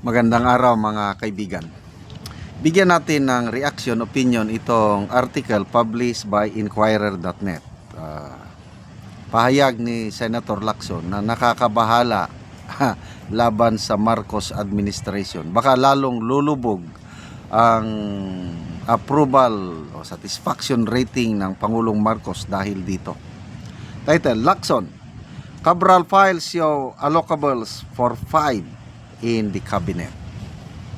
Magandang araw mga kaibigan. Bigyan natin ng reaction, opinion itong article published by Inquirer.net. Pahayag ni Senator Lacson na nakakabahala laban sa Marcos administration. Baka lalong lulubog ang approval o satisfaction rating ng Pangulong Marcos dahil dito. Title, Lacson, Cabral files show allocables for 5 in the cabinet.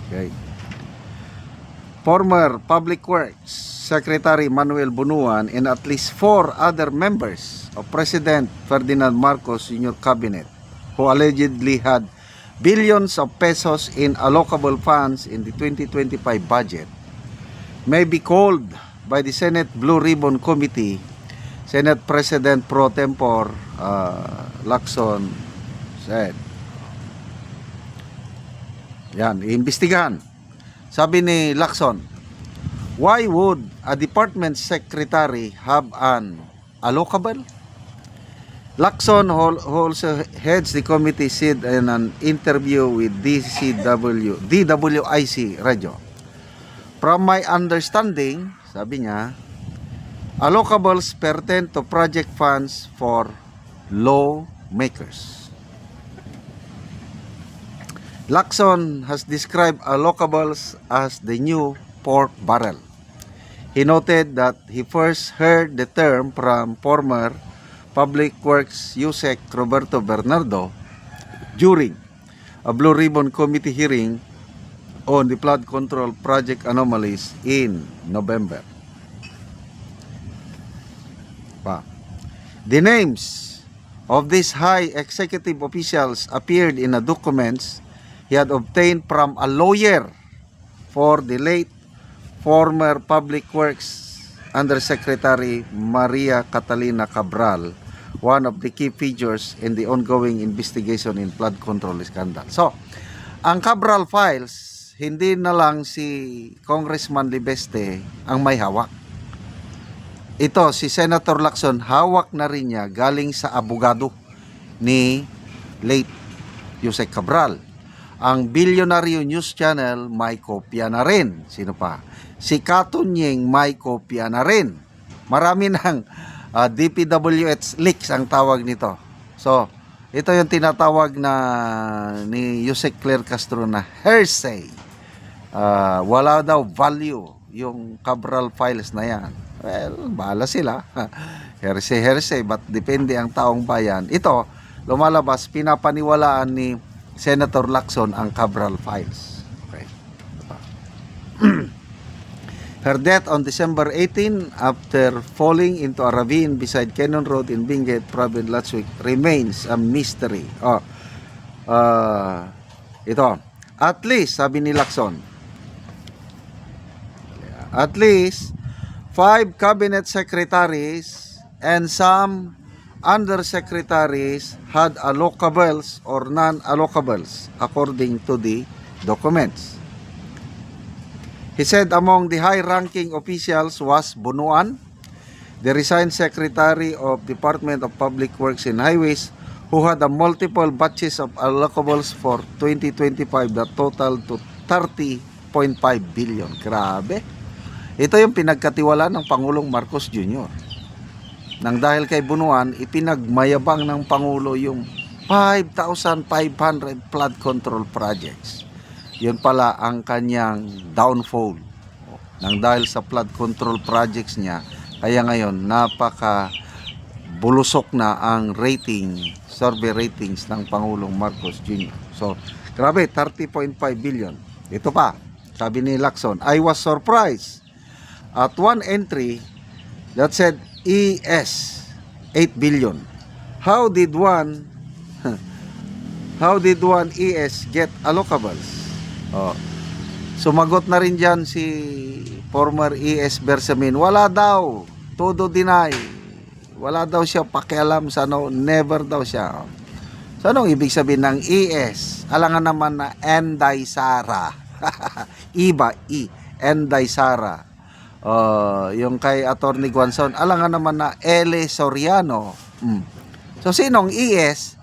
Okay. Former Public Works Secretary Manuel Bunuan and at least 4 other members of President Ferdinand Marcos Sr. cabinet who allegedly had billions of pesos in allocable funds in the 2025 budget may be called by the Senate Blue Ribbon Committee. Senate President Pro Tempore Lacson said, yan, iimbestigahan. Sabi ni Lacson, why would a department secretary have an allocable? Lacson, who also heads the committee, said in an interview with DWIC Radio. From my understanding, sabi niya, allocables pertain to project funds for lawmakers. Lacson has described allocables as the new pork barrel. He noted that he first heard the term from former Public Works Yusek Roberto Bernardo during a Blue Ribbon Committee hearing on the flood control project anomalies in November. The names of these high executive officials appeared in the documents he had obtained from a lawyer for the late former Public Works Undersecretary Maria Catalina Cabral, one of the key figures in the ongoing investigation in flood control scandal. So, ang Cabral files, hindi na lang si Congressman Libeste ang may hawak. Ito, si Senator Lacson, hawak na rin niya galing sa abogado ni late Yusek Cabral. Ang Bilyonaryo News Channel may kopya na rin. Sino pa? Si Katunyeng may kopya na rin. Marami ng DPWH leaks ang tawag nito. So, ito yung tinatawag na ni Yusek Claire Castro na hearsay. Wala daw value yung Cabral files na yan. Well, bahala sila. Hearsay, but depende ang taong bayan. Ito, lumalabas, pinapaniwalaan ni Senator Lacson ang Cabral files. Okay. Her death on December 18 after falling into a ravine beside Cannon Road in Benguet Province last week remains a mystery. Ito, at least, sabi ni Lacson, at least 5 cabinet secretaries and some undersecretaries had allocables or non-allocables according to the documents. He said among the high-ranking officials was Bunuan, the resigned Secretary of Department of Public Works and Highways, who had a multiple batches of allocables for 2025 that total to 30.5 billion. Grabe. Ito yung pinagkatiwala ng Pangulong Marcos Jr. Nang dahil kay Bunuan, ipinagmayabang ng Pangulo yung 5,500 flood control projects. Yun pala ang kanyang downfall. Nang dahil sa flood control projects niya, kaya ngayon napaka bulusok na ang rating, survey ratings ng Pangulong Marcos Jr. So, grabe, 30.5 billion. Ito pa, sabi ni Lacson, I was surprised at one entry that said ES 8 billion. How did one ES get allocables? Sumagot na rin dyan si former ES Bersamin. Wala daw. Todo deny. Wala daw siya pakialam sa ano. Never daw siya. So anong ibig sabihin ng ES? Alangan naman na Enday Sara. Iba, Enday Sara. Yung kay Attorney Guanzon, alangan naman na L. Soriano. So sinong ES?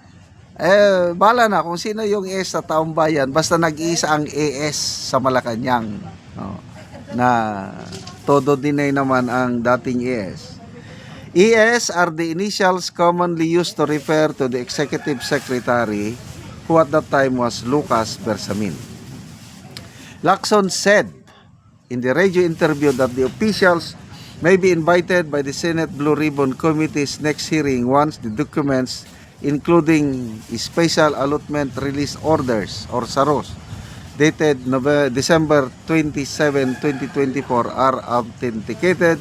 Bala na kung sino yung AS sa taong bayan, basta nag-iisa ang AS sa Malacanang. Oh, na todo dinay naman ang dating AS. ES are the initials commonly used to refer to the executive secretary who at that time was Lucas Bersamin. Lacson said in the radio interview that the officials may be invited by the Senate Blue Ribbon Committee's next hearing once the documents including special allotment release orders or SAROs dated December 27, 2024 are authenticated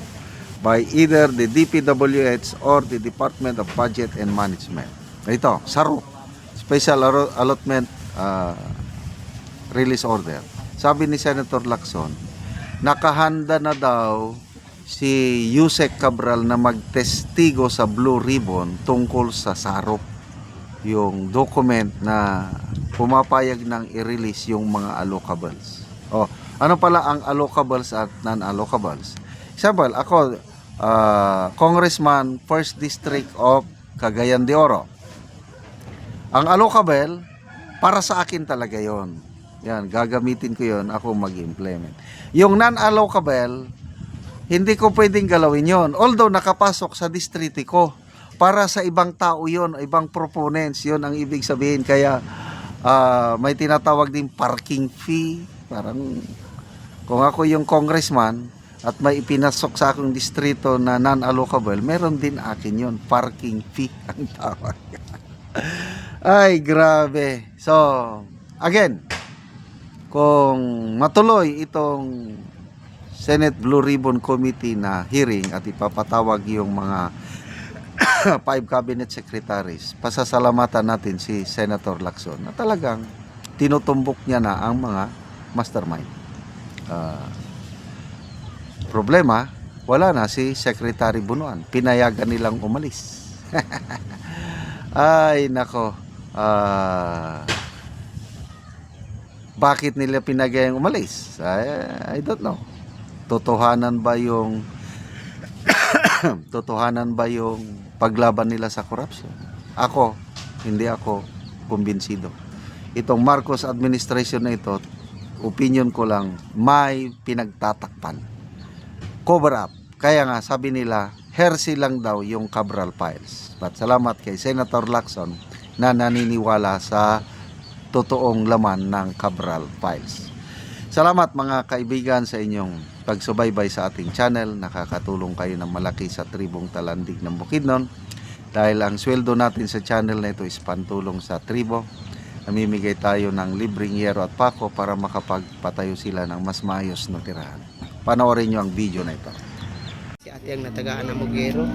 by either the DPWH or the Department of Budget and Management. Ito, SARO, Special Allotment Release Order. Sabi ni Senator Lacson, nakahanda na daw si Yusek Cabral na magtestigo sa Blue Ribbon tungkol sa SARO, yung document na pumapayag ng i-release yung mga allocables. Ano pala ang allocables at non-allocables? Example, ako, Congressman, 1st District of Cagayan de Oro. Ang allocable, para sa akin talaga yon. Yan, gagamitin ko yon, ako mag-implement. Yung non-allocable, hindi ko pwedeng galawin yon. Although nakapasok sa distrito ko, para sa ibang tao yon, ibang proponents, yon ang ibig sabihin. Kaya may tinatawag din parking fee. Parang kung ako yung congressman at may ipinasok sa akong distrito na non-allocable, meron din akin yon, parking fee ang tawag. Ay, grabe. So, again, kung matuloy itong Senate Blue Ribbon Committee na hearing at ipapatawag yung mga 5 cabinet secretaries, pasasalamatan natin si Senator Lacson na talagang tinutumbok niya na ang mga mastermind. Problema, wala na si Secretary Bunuan. Pinayagan nilang umalis. Ay, nako. Bakit nila pinagayang umalis? I don't know. Totohanan ba yung paglaban nila sa corruption? Hindi ako kumbinsido. Itong Marcos administration na ito, opinion ko lang, may pinagtatakpan. Cover up. Kaya nga, sabi nila, heresy lang daw yung Cabral Files. But salamat kay Senator Lacson na naniniwala sa totoong laman ng Cabral Files. Salamat mga kaibigan sa inyong pagsubaybay sa ating channel. Nakakatulong kayo ng malaki sa tribong Talandig ng Bukidnon. Dahil ang sweldo natin sa channel na ito is pantulong sa tribo. Namimigay tayo ng libreng yero at pako para makapagpatayo sila ng mas maayos na tirahan. Panoorin nyo ang video na ito. Si ate ang natagaan ng Mugero.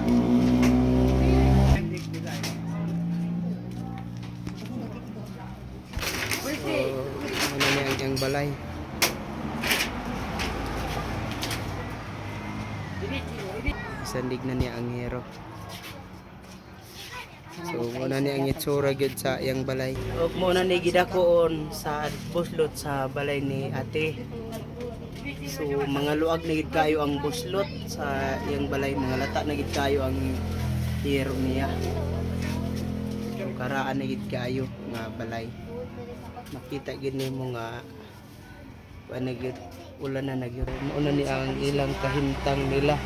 So, ano niya ang balay. Sandig na niya ang hero. So, muna niya ang itsura gyud sa iyang balay. O, muna ni gidakoon sa buslot sa balay ni ate. So, mga luag na gid kayo ang buslot sa iyang balay. Mga lata na gid kayo ang hero niya. So, karaan na gid kayo nga balay. Makita gid nimo nga panagid ulan na nagyuro. Mauna ni ang ilang kahintang nila.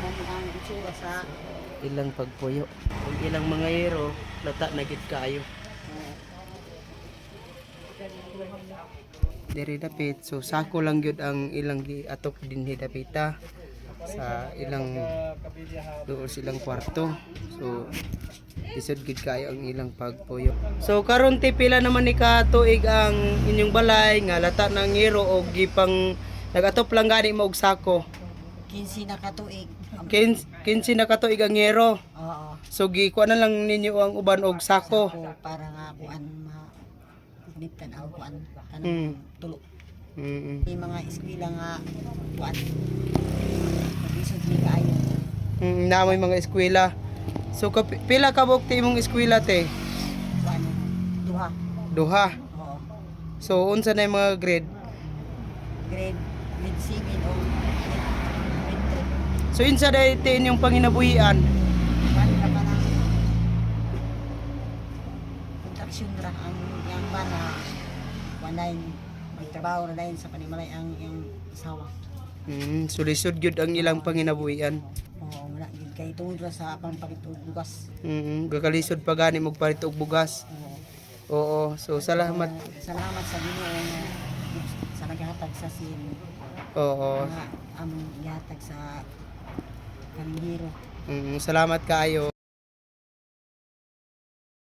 Sa ilang pagpuyo. Ang ilang mga hero, lata na gid kayo. Diri dapit, so sako lang gyud ang ilang giatok dinhi dapita sa ilang doon silang kwarto. So isod gid kayo ang ilang pagpuyo. So karon ti pila naman ni ka tuig ang inyong balay nga lata ng hero og gipang nagatop lang gani mo og sako. 15 na katuig. 15 na katuig ang hero. Oo. So gikuha na lang ninyo ang uban og sako. Para nga kuan ma-diptan ang kuan Mm. tulo. Mm. May mga eskwela nga kuan. Bisod ni kaayo. Na may mga eskwela. So pila ka bukti imong eskwela te? Kuan duha. Duha. Oo. So unsa na yung mga grade? Grade 7 o grade So insa day te inyong panginabuhian? kuan ka pa nang punta aksyon ra ang yang bana walain magtrabaho na dayon sa panimalay ang yang asawa. Sulisod gyud ang ilang panginabuhian. Oo, wala gid kay tungod ra sa pampakitug bugas. Gakalisod pa gani magpalit og bugas. Oo, so salamat. Salamat sa Ginoo nga sa naghatag sa sin. Oo. Ang gihatag sa kalinghiro. Salamat kaayo.